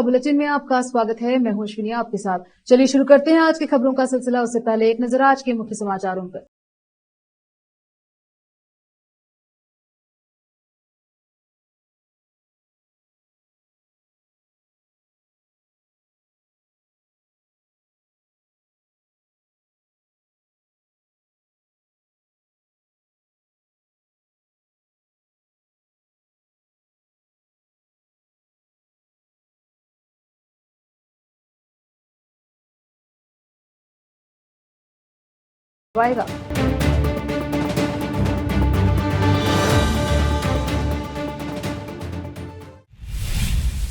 Bulletin में आपका स्वागत है। मैं हूं अश्विनी आपके साथ। चलिए शुरू करते हैं आज की खबरों का सिलसिला। उससे पहले एक नजर आज के मुख्य समाचारों पर।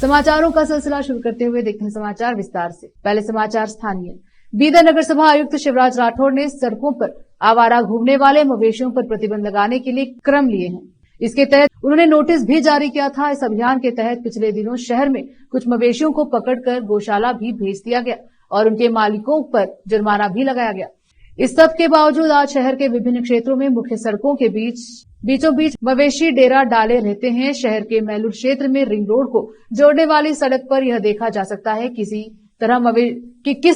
समाचारों का सिलसिला शुरू करते हुए देखते हैं समाचार विस्तार से। पहले समाचार स्थानीय। बीदर नगर सभा आयुक्त शिवराज राठौड़ ने सड़कों पर आवारा घूमने वाले मवेशियों पर प्रतिबंध लगाने के लिए क्रम लिए हैं। इसके तहत उन्होंने नोटिस भी जारी किया था। इस अभियान के तहत पिछले दिनों शहर में कुछ मवेशियों को पकड़कर गौशाला भी भेज दिया गया और उनके मालिकों पर जुर्माना भी लगाया गया। इस सब के बावजूद आज शहर के विभिन्न क्षेत्रों में मुख्य सड़कों के बीचों बीच मवेशी डेरा डाले रहते हैं। शहर के मैलूर क्षेत्र में रिंग रोड को जोड़ने वाली सड़क पर यह देखा जा सकता है किस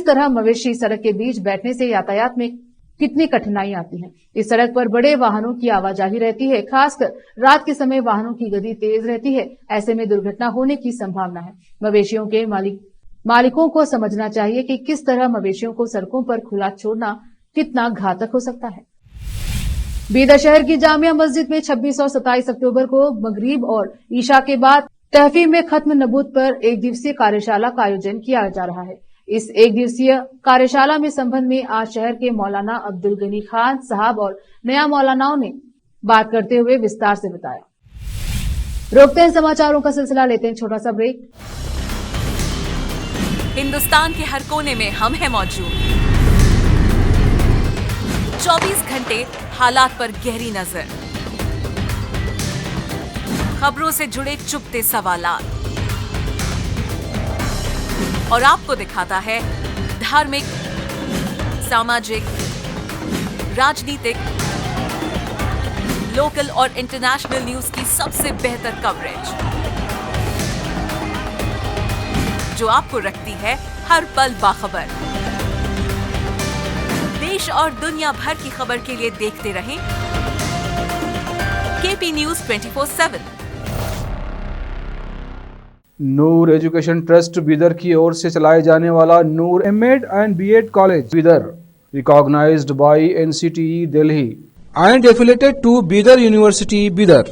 तरह मवेशी सड़क के बीच बैठने से यातायात में कितनी कठिनाई आती है। इस सड़क पर बड़े वाहनों की आवाजाही रहती है। खासकर रात के समय वाहनों की गति तेज रहती है। ऐसे में दुर्घटना होने की संभावना है। मवेशियों के मालिकों को समझना चाहिए कि किस तरह मवेशियों को सड़कों पर खुला छोड़ना कितना घातक हो सकता है। बीदर शहर की जामिया मस्जिद में 26 और 27 अक्टूबर को मगरिब और ईशा के बाद तहफी में खत्म नबूत पर एक दिवसीय कार्यशाला का आयोजन किया जा रहा है। इस एक दिवसीय कार्यशाला में संबंध में आज शहर के मौलाना अब्दुल गनी खान साहब और नया मौलानाओं ने बात करते हुए विस्तार से बताया। रोकते हैं समाचारों का सिलसिला, लेते हैं छोटा सा ब्रेक। हिंदुस्तान के हर कोने में हम हैं मौजूद। 24 घंटे हालात पर गहरी नजर, खबरों से जुड़े चुपते सवालात और आपको दिखाता है धार्मिक, सामाजिक, राजनीतिक, लोकल और इंटरनेशनल न्यूज की सबसे बेहतर कवरेज जो आपको रखती है हर पल बाखबर। देश और दुनिया भर की खबर के लिए देखते रहें KP news 24/7। Noor education trust Bidar की ओर से चलाए जाने वाला Noor MEd and BEd college Bidar, recognised by NCTE Delhi and affiliated to Bidar University, Bidar.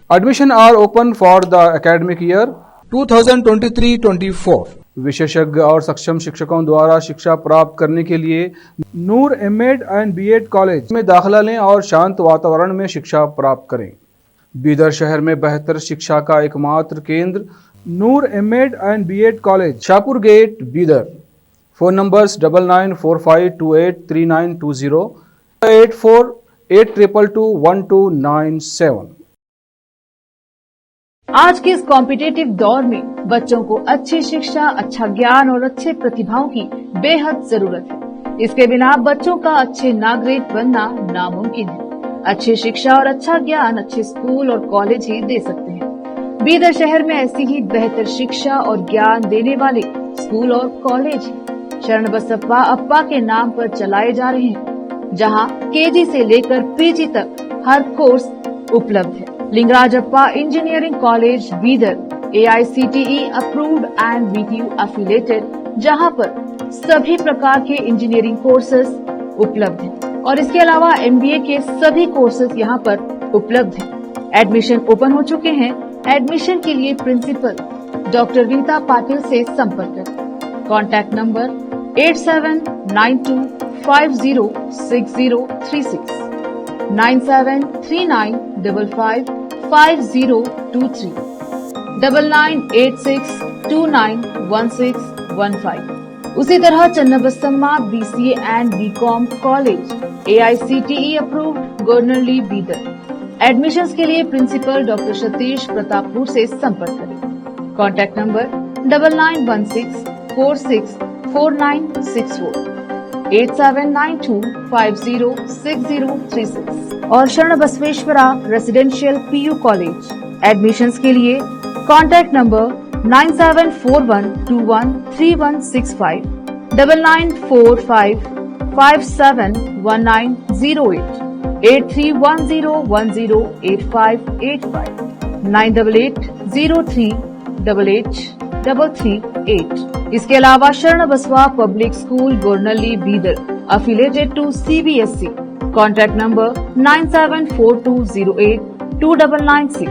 Admission are open for the academic year 2023-24. विशेषज्ञ और सक्षम शिक्षकों द्वारा शिक्षा प्राप्त करने के लिए नूर एमएड एंड बीएड कॉलेज में दाखिला लें और शांत वातावरण में शिक्षा प्राप्त करें। बीदर शहर में बेहतर शिक्षा का एकमात्र केंद्र Noor MEd and BEd college, Shahpur gate, Bidar. Phone numbers 9945283920, 8482221297। आज के इस कॉम्पिटिटिव दौर में बच्चों को अच्छी शिक्षा, अच्छा ज्ञान और अच्छे प्रतिभाओं की बेहद जरूरत है। इसके बिना बच्चों का अच्छे नागरिक बनना नामुमकिन है। अच्छी शिक्षा और अच्छा ज्ञान अच्छे स्कूल और कॉलेज ही दे सकते हैं। बीदर शहर में ऐसी ही बेहतर शिक्षा और ज्ञान देने वाले स्कूल और कॉलेज शरण बसप्पा अप्पा के नाम पर चलाए जा रहे हैं, जहां केजी से लेकर पीजी तक हर कोर्स उपलब्ध है। Lingaraj Appa engineering college Bidar AICTE approved and BTU affiliated, जहां पर सभी प्रकार के इंजीनियरिंग कोर्सेज उपलब्ध हैं और इसके अलावा MBA के सभी कोर्सेज यहां पर उपलब्ध हैं। एडमिशन ओपन हो चुके हैं। एडमिशन के लिए प्रिंसिपल डॉक्टर रीता पाटिल से संपर्क करें। Contact number 8792506036, 9739555023, 9986291615। उसी तरह Channabasamma BCA and BCom college AICTE approved, Gornalli Bidar. Admissions के लिए प्रिंसिपल डॉक्टर सतीश प्रतापपुर से संपर्क करें। कॉन्टैक्ट नंबर 9916464964, 8792506036 और शरण Basaveshwara residential PU college. Admissions के लिए कॉन्टैक्ट नंबर 9741213165, 9945571908, 8310108585, 9880388838। इसके अलावा Sharan Basava public school Gornalli Bidar affiliated to CBSE. Contact number 9742082996,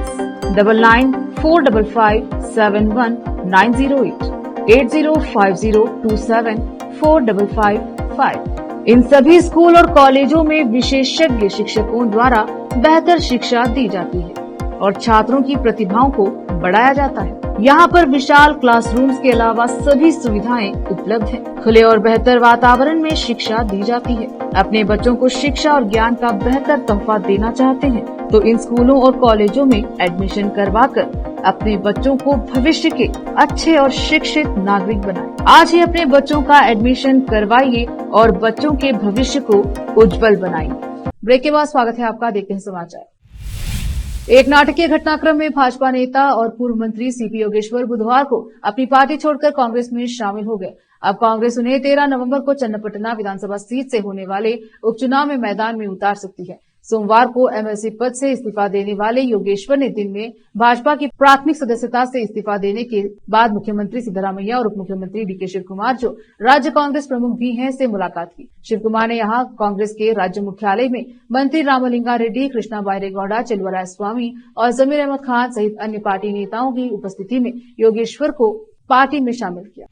9945571908, 8050274555। इन सभी स्कूल और कॉलेजों में विशेषज्ञ शिक्षकों द्वारा बेहतर शिक्षा दी जाती है और छात्रों की प्रतिभाओं को बढ़ाया जाता है। यहाँ पर विशाल क्लासरूम्स के अलावा सभी सुविधाएं उपलब्ध हैं। खुले और बेहतर वातावरण में शिक्षा दी जाती है। अपने बच्चों को शिक्षा और ज्ञान का बेहतर तोहफा देना चाहते हैं तो इन स्कूलों और कॉलेजों में एडमिशन करवाकर अपने बच्चों को भविष्य के अच्छे और शिक्षित नागरिक बनाएं। आज ही अपने बच्चों का एडमिशन करवाइए और बच्चों के भविष्य को उज्जवल बनाइए। ब्रेक के बाद स्वागत है आपका, देखते हैं समाचार। एक नाटकीय घटनाक्रम में भाजपा नेता और पूर्व मंत्री सीपी योगेश्वर बुधवार को अपनी पार्टी छोड़कर कांग्रेस में शामिल हो गए। अब कांग्रेस उन्हें 13 नवंबर को चन्नपटना विधानसभा सीट से होने वाले उपचुनाव में मैदान में उतार सकती है। सोमवार को एमएलसी पद से इस्तीफा देने वाले योगेश्वर ने दिन में भाजपा की प्राथमिक सदस्यता से इस्तीफा देने के बाद मुख्यमंत्री सिद्धरामैया और उप मुख्यमंत्री डीके शिव कुमार, जो राज्य कांग्रेस प्रमुख भी हैं, से मुलाकात की। शिव कुमार ने यहां कांग्रेस के राज्य मुख्यालय में मंत्री रामलिंगा रेड्डी, कृष्णा बैरेगौड़ा, चिलवराय स्वामी और जमीर अहमद खान सहित अन्य पार्टी नेताओं की उपस्थिति में योगेश्वर को पार्टी में शामिल किया।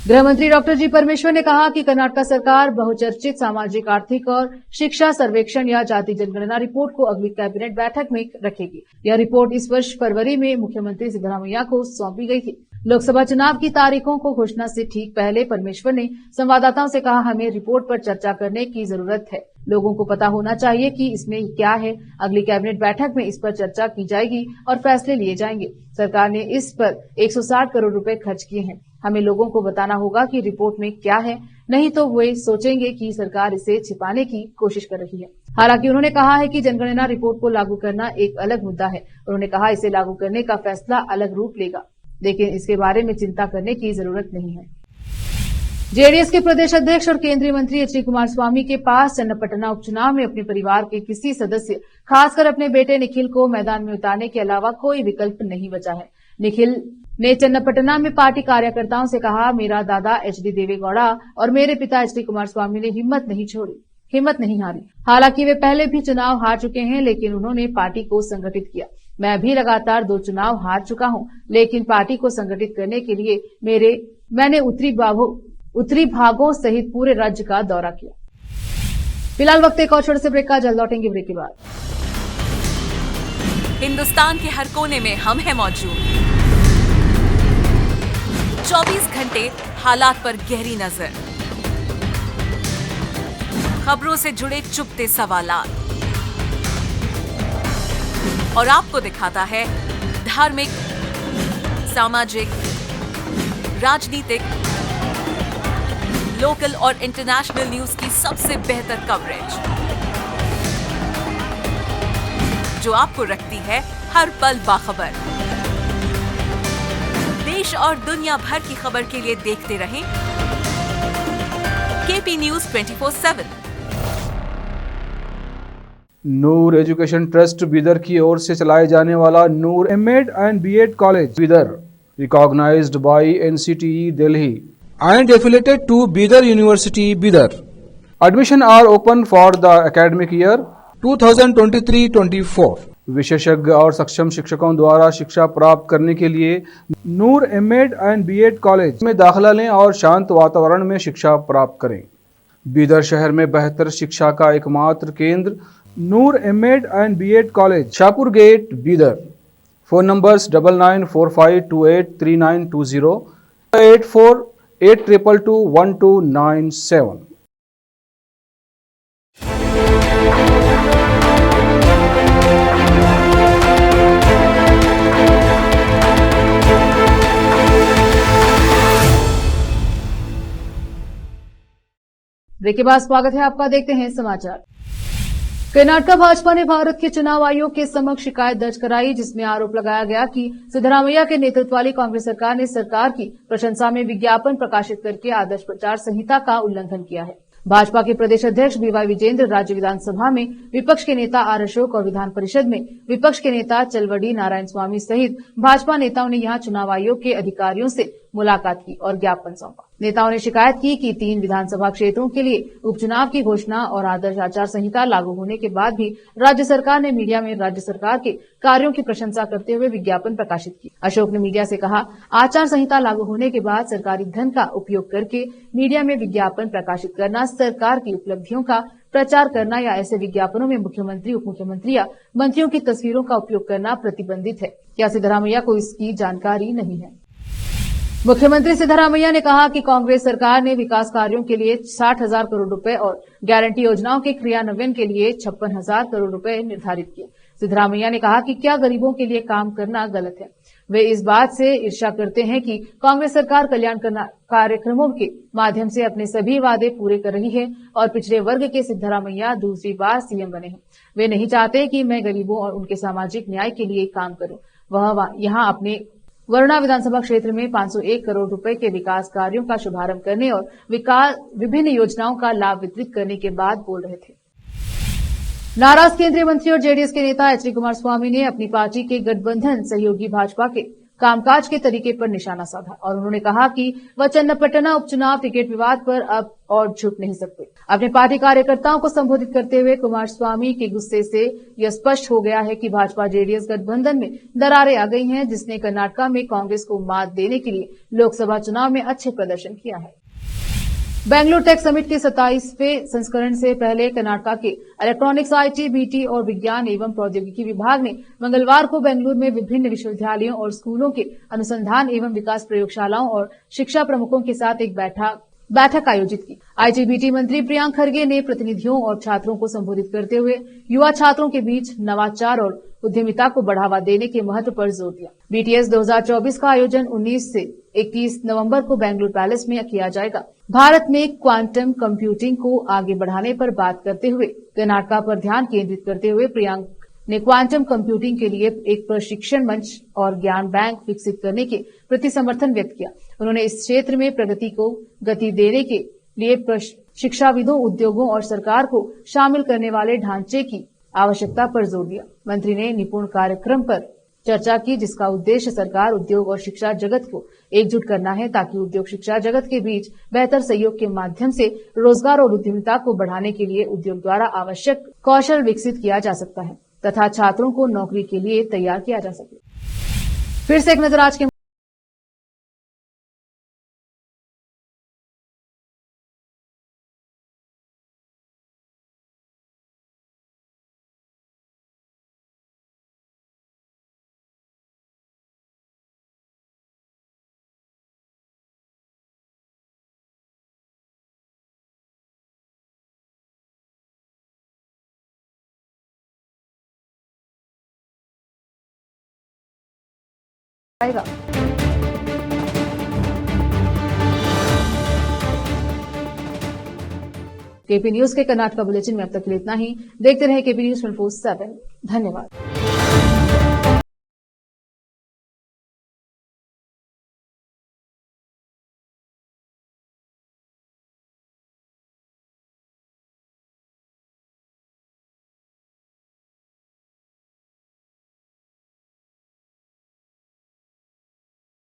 गृह मंत्री डॉक्टर जी परमेश्वर ने कहा कि कर्नाटक सरकार बहुचर्चित सामाजिक, आर्थिक और शिक्षा सर्वेक्षण या जाति जनगणना रिपोर्ट को अगली कैबिनेट बैठक में रखेगी। यह रिपोर्ट इस वर्ष फरवरी में मुख्यमंत्री सिद्धरामैया को सौंपी गई थी। लोकसभा चुनाव की तारीखों को घोषणा से ठीक पहले परमेश्वर ने संवाददाताओं से कहा, हमें रिपोर्ट पर चर्चा करने की जरूरत है। लोगों को पता होना चाहिए कि इसमें क्या है। अगली कैबिनेट बैठक में इस पर चर्चा की जाएगी और फैसले लिए जाएंगे। सरकार ने इस पर 160 करोड़ रुपए खर्च किए हैं। हमें लोगों को बताना होगा कि रिपोर्ट में क्या है, नहीं तो वे सोचेंगे कि सरकार इसे छिपाने की कोशिश कर रही है। हालांकि उन्होंने कहा है कि जनगणना रिपोर्ट को लागू करना एक अलग मुद्दा है। उन्होंने कहा इसे लागू करने का फैसला अलग रूप लेगा, लेकिन इसके बारे में चिंता करने की जरूरत नहीं है। जेडीएस के प्रदेश अध्यक्ष और केंद्रीय मंत्री एच डी कुमारस्वामी के पास चन्नपटना उपचुनाव में अपने परिवार के किसी सदस्य, खासकर अपने बेटे निखिल को मैदान में उतारने के अलावा कोई विकल्प नहीं बचा है। निखिल ने चन्नपटना में पार्टी कार्यकर्ताओं से कहा, मेरा दादा एच डी देवेगौड़ा और मेरे पिता एच डी कुमारस्वामी ने हिम्मत नहीं हारी। हालांकि वे पहले भी चुनाव हार चुके हैं, लेकिन उन्होंने पार्टी को संगठित किया। मैं भी लगातार 2 चुनाव हार चुका हूं, लेकिन पार्टी को संगठित करने के लिए मैंने उत्तरी भागों सहित पूरे राज्य का दौरा किया। फिलहाल वक्त एक और छोटे से ब्रेक का, जल्द लौटेंगे ब्रेक के बाद। हिंदुस्तान के हर कोने में हम हैं मौजूद। 24 घंटे हालात पर गहरी नजर, खबरों से जुड़े चुपते सवालात और आपको दिखाता है धार्मिक, सामाजिक, राजनीतिक, लोकल और इंटरनेशनल न्यूज की सबसे बेहतर कवरेज, जो आपको रखती है हर पल बाखबर। देश और दुनिया भर की खबर के लिए देखते रहें KP news 24/7। Noor education trust Bidar की ओर से चलाए जाने वाला Noor MEd and BEd college Bidar, recognised by NCTE Delhi and affiliated to Bidar University, Bidar. Admission are open for the academic year 2023-24. विशेषज्ञ और सक्षम शिक्षकों द्वारा शिक्षा प्राप्त करने के लिए नूर एमएड एंड बीएड कॉलेज में दाखिला लें और शांत वातावरण में शिक्षा प्राप्त करें। बीदर शहर में बेहतर शिक्षा का एकमात्र केंद्र Noor MEd and BEd college, Shahpur gate, Bidar. Phone numbers 9945283920, 8482221297। Break के बाद स्वागत है आपका, देखते हैं समाचार। कर्नाटक भाजपा ने भारत के चुनाव आयोग के समक्ष शिकायत दर्ज कराई, जिसमें आरोप लगाया गया कि सिद्धरामैया के नेतृत्व वाली कांग्रेस सरकार ने सरकार की प्रशंसा में विज्ञापन प्रकाशित करके आदर्श प्रचार संहिता का उल्लंघन किया है। भाजपा के प्रदेश अध्यक्ष बीवाई विजेंद्र राज्य विधानसभा में विपक्ष के नेता आर अशोक और विधान परिषद में विपक्ष के नेता चलवडी नारायण स्वामी सहित भाजपा नेताओं ने यहां चुनाव आयोग के अधिकारियों से मुलाकात की और ज्ञापन सौंपा। नेताओं ने शिकायत की कि 3 विधानसभा क्षेत्रों के लिए उपचुनाव की घोषणा और आदर्श आचार संहिता लागू होने के बाद भी राज्य सरकार ने मीडिया में राज्य सरकार के कार्यों की प्रशंसा करते हुए विज्ञापन प्रकाशित की। अशोक ने मीडिया से कहा, आचार संहिता लागू होने के बाद सरकारी धन का उपयोग करके मीडिया में विज्ञापन प्रकाशित करना, सरकार की उपलब्धियों का प्रचार करना या ऐसे विज्ञापनों में मुख्यमंत्री, उप मुख्यमंत्री या मंत्रियों की तस्वीरों का उपयोग करना प्रतिबंधित है। क्या सिद्धरामैया को इसकी जानकारी नहीं है? मुख्यमंत्री सिद्धरामैया ने कहा कि कांग्रेस सरकार ने विकास कार्यों के लिए 60,000 करोड़ रुपए और गारंटी योजनाओं के क्रियान्वयन के लिए 56,000 करोड़ रुपए निर्धारित किए। सिद्धरामैया ने कहा कि क्या गरीबों के लिए काम करना गलत है? वे इस बात से ईर्ष्या करते हैं कि कांग्रेस सरकार कल्याण कार्यक्रमों के माध्यम से अपने सभी वादे पूरे कर रही है और पिछड़े वर्ग के सिद्धरामैया दूसरी बार सीएम बने हैं। वे नहीं चाहते कि मैं गरीबों और उनके सामाजिक न्याय के लिए काम करूं। वह यहां अपने वरुणा विधानसभा क्षेत्र में 501 करोड़ रुपए के विकास कार्यों का शुभारंभ करने और विभिन्न योजनाओं का लाभ वितरित करने के बाद बोल रहे थे। नाराज केंद्रीय मंत्री और जेडीएस के नेता एच डी कुमारस्वामी ने अपनी पार्टी के गठबंधन सहयोगी भाजपा के कामकाज के तरीके पर निशाना साधा और उन्होंने कहा कि वह चन्नपट्टना उपचुनाव टिकट विवाद पर अब और झुक नहीं सकते। अपने पार्टी कार्यकर्ताओं को संबोधित करते हुए कुमारस्वामी के गुस्से से यह स्पष्ट हो गया है कि भाजपा जेडीएस गठबंधन में दरारें आ गई हैं, जिसने कर्नाटक में कांग्रेस को मात देने के लिए लोकसभा चुनाव में अच्छे प्रदर्शन किया है। बेंगलुरु टेक समिट के 27वें संस्करण से पहले कर्नाटक के इलेक्ट्रॉनिक्स, आईटी, बीटी और विज्ञान एवं प्रौद्योगिकी विभाग ने मंगलवार को बेंगलुरु में विभिन्न विश्वविद्यालयों और स्कूलों के अनुसंधान एवं विकास प्रयोगशालाओं और शिक्षा प्रमुखों के साथ एक बैठक आयोजित की। आईटी-बीटी मंत्री प्रियांक खरगे ने प्रतिनिधियों और छात्रों को संबोधित करते हुए युवा छात्रों के बीच नवाचार और उद्यमिता को बढ़ावा देने के महत्व पर जोर दिया। बीटीएस 2024 का आयोजन 19 से 21 नवंबर को बेंगलुरु पैलेस में किया जाएगा। भारत में क्वांटम कंप्यूटिंग को आगे बढ़ाने पर बात करते हुए कर्नाटक पर ध्यान केंद्रित करते हुए प्रियांक ने क्वांटम कंप्यूटिंग के लिए एक प्रशिक्षण मंच और ज्ञान बैंक विकसित करने के प्रति समर्थन व्यक्त किया। उन्होंने इस क्षेत्र में प्रगति को गति देने के लिए शिक्षाविदों, उद्योगों और सरकार को शामिल करने वाले ढांचे की आवश्यकता पर जोर दिया। मंत्री ने निपुण कार्यक्रम पर चर्चा की, जिसका उद्देश्य सरकार, उद्योग और शिक्षा जगत को एकजुट करना है, ताकि उद्योग शिक्षा जगत के बीच बेहतर सहयोग के माध्यम से रोजगार और उद्यमिता को बढ़ाने के लिए उद्योग द्वारा आवश्यक कौशल विकसित किया जा सकता है तथा छात्रों को नौकरी के लिए तैयार किया जा सके। फिर से एक नजर आज के आएगा। केपी न्यूज के कर्नाटक बुलेटिन में अब तक के लिए इतना ही। देखते रहे केपी न्यूज 24/7। धन्यवाद।